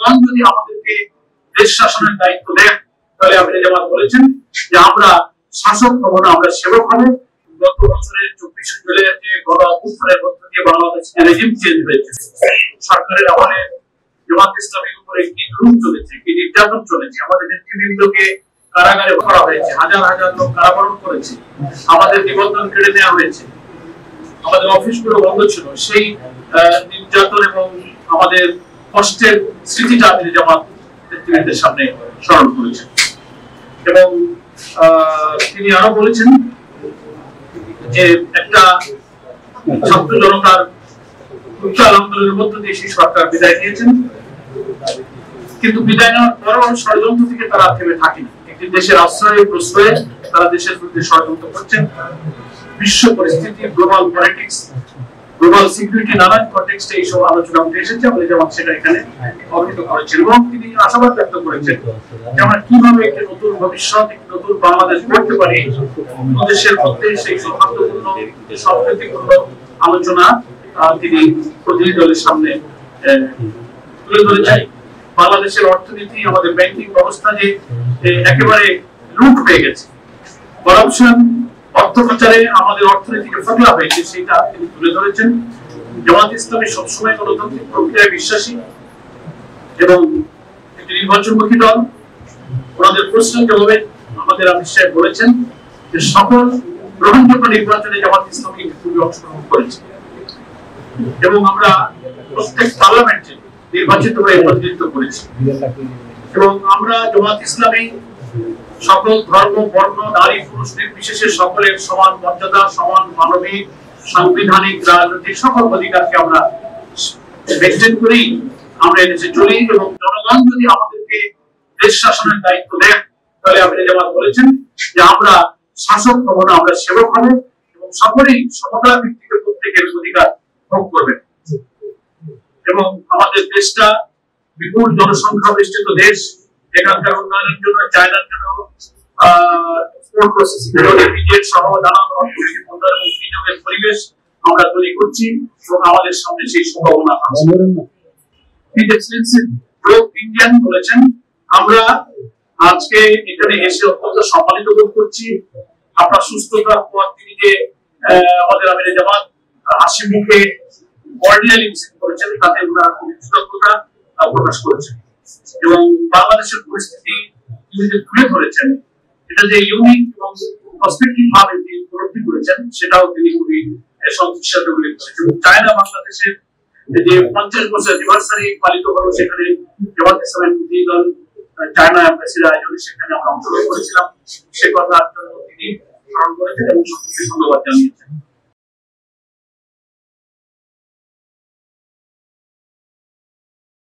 জনগণ যদি আমাদেরকে দেশ শাসনের দায়িত্ব দেন, তাহলে আপনি যেমন বলেছেন যে আমরা শাসক হব না, আমরা সেবক হব। গত বছরের 24 জুলাই যে গণ অভ্যুত্থানের মধ্য দিয়ে বাংলাদেশে রেজিম চেঞ্জ হয়েছে, সরকারের আমলে জামাত ইসলামের উপরে কি জুলুম চলেছে, কি নির্যাতন চলেছে, আমাদের নেতৃবৃন্দকে কারাগারে ভরা হয়েছে, হাজার হাজার লোক কারাবরণ করেছে, আমাদের নিবন্ধন কেড়ে নেওয়া হয়েছে, আমাদের অফিসগুলো বন্ধ ছিল। সেই নির্যাতন এবং আমাদের কষ্টের স্মৃতিটা তিনি জামাত নেতৃবৃন্দের সামনে স্মরণ করেছেন। এবং তিনি আরো বলেছেন যে একটা ছাত্র জনতার উচ্চাল আন্দোলনের মধ্য দিয়ে সেই সরকার বিদায় নিয়েছেন, কিন্তু বিদায় নেওয়ার পরও ষড়যন্ত্র থেকে তারা থেমে থাকেনি। একটি দেশের আশ্রয়ে প্রশ্রয়ে তারা দেশের বিরুদ্ধে ষড়যন্ত্র করছেন। বিশ্ব পরিস্থিতি, গ্লোবাল পলিটিক্স, গ্লোবাল সিকিউরিটি, নানান কনটেক্সটে এইসব আলোচনা উঠে এসেছে। আমরা যেমন সেটা এখানে অবহিত করেছেন এবং তিনি আশাবাদ ব্যক্ত করেছেন যে আমরা কিভাবে একটি নতুন ভবিষ্যৎ, একটি নতুন বাংলাদেশ গড়তে পারি। দেশের মধ্যে সেই সৌহার্দ্যপূর্ণ, সম্প্রীতিপূর্ণ আলোচনা তিনি প্রতিনিধি দলের সামনে তুলে ধরেছেন। বাংলাদেশের অর্থনীতি, আমাদের ব্যাংকিং ব্যবস্থা যে একেবারে লুট হয়ে গেছে, করাপশন, অর্থ পাচারে আমাদের অর্থনীতিকে ফোকলা হয়েছে, সেটা তিনি তুলে ধরেছেন। জামাত ইসলামী সবসময় গণতান্ত্রিক প্রক্রিয়ায় বিশ্বাসী এবং একটি নির্বাচনমুখী দল। ওনাদের প্রশ্নের জবাবে আমাদের আমির সাহেব বলেছেন যে সকল গ্রহণযোগ্য নির্বাচনে জামাত ইসলামী খুবই অংশগ্রহণ করেছে এবং আমরা প্রত্যেক পার্লামেন্টে নির্বাচিত হয়ে প্রতিনিধিত্ব করেছি। এবং আমরা জামাত ইসলামী সকল ধর্ম, বর্ণ, নারী, পুরুষ নির্বিশেষে সকলের সমান মর্যাদা, সমান মানবিক, সাংবিধানিক, রাজনৈতিক সকল অধিকারকে আমরা মেনটেন করি, আমরা এদেশে চলি। এবং জনগণ যদি আমাদেরকে দেশ শাসনের দায়িত্ব দেন, তাহলে আপনি যেমন বলেছেন যে আমরা শাসক হব না, আমরা সেবক হব এবং সকলেই সমতার ভিত্তিতে প্রত্যেকের অধিকার ভোগ করবেন। এবং আমাদের দেশটা বিপুল জনসংখ্যা বেষ্টিত দেশ, এখানকার উন্নয়নের জন্য, চায়নার জন্য ফুড প্রসেসিং সহ নানান অর্থনৈতিক উন্নয়ন এবং বিনিয়োগের পরিবেশ আমরা তৈরি করছি এবং আমাদের সামনে সেই সম্ভাবনা আছে। ইন্ডিয়ান বলেছেন আমরা আজকে এখানে এসে অত্যন্ত সম্মানিত বোধ করছি। আপনার সুস্থতার পর তিনি যে আমাদের আমিরে জামাত হাসি মুখে কর্ডিয়ালি রিসিভ করেছেন, তাতে ওনারা খুব কৃতজ্ঞতা প্রকাশ করেছেন। এবং বাংলাদেশের পরিস্থিতি তিনি যে তুলে ধরেছেন, এটা যে ইউনিক এবং পার্সপেক্টিভ ভাবে তিনি উপলব্ধি করেছেন, সেটাও তিনি খুবই সন্তুষ্টির সাথে উল্লেখ করেছেন। চায়না বাংলাদেশের যে 50 বছর অ্যানিভার্সারি পালিত হলো, সেখানে জামাত ইসলামের প্রতিনিধি দল চায়না এম্বাসির আয়োজনে সেখানে আমরা অংশগ্রহণ করেছিলাম। সে কথা তিনি স্মরণ করেছেন এবং সত্যি ধন্যবাদ জানিয়েছেন।